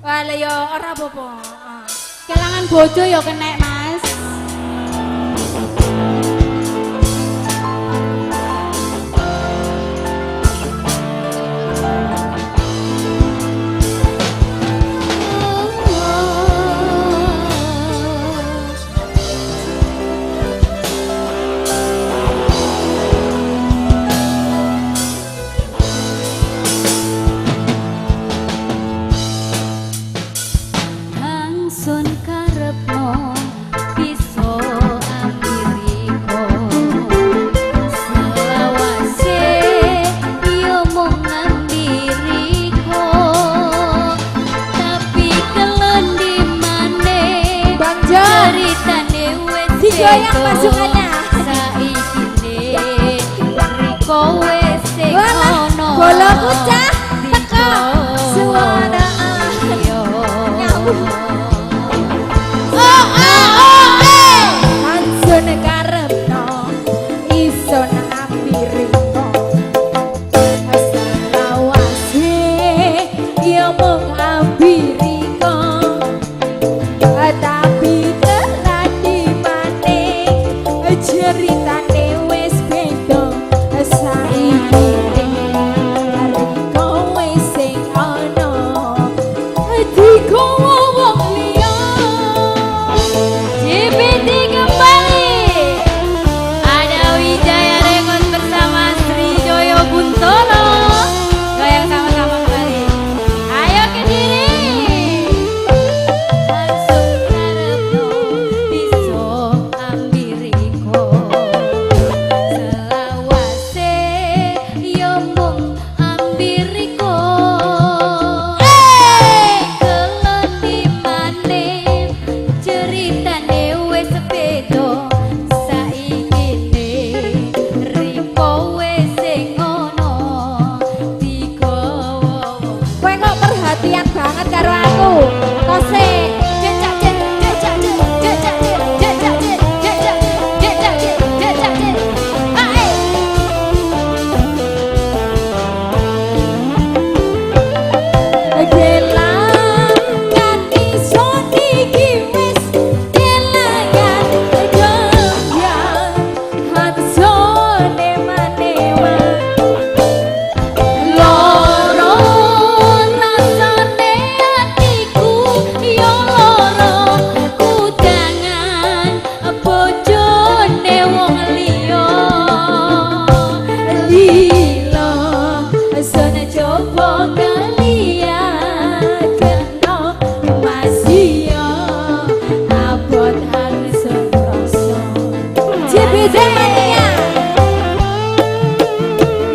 Wale yo ora apa-apa. Kelangan bojo yo kenek, Mas. Sun karepno bisa ampiriko selawase yo mung ngambiriko tapi kelon di mane Bang Jon ceritane wis digoyang pasukannya saiki riko wis sing Walah, ono bola kucah teko suara ayo nyambung Sun karepno iso nampiriko selawase yo mung ambiriko tapi telat di maning ceritane wis beda saiki riko wis sing ono dikowo wong liya JPT kembali ada Wijaya Rekod bersama Sri Joyo Buntolo goyang sama-sama kembali ayo Kediri langsung karepno bisa ambiriko selawase yo mung ambiriko kelon di maning ceritane wis beda saiki riko wis sing ono digowo kowe kok perhatian banget karo aku kose jejak jejak jejak jejak jejak jejak jejak ae kelangan iso iki wis kelangan goyang hatsone manewa loro rasane atiku yo loro kudangan bojone wong liya lilo sone coba kalian kena masih abot harus rasa JPT mania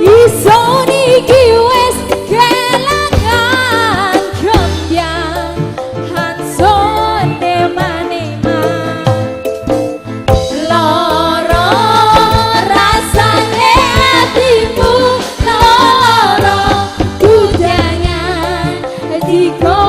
iso niki wis kelangan goyang hatsone manema loro rasane atimu loro kudangan diko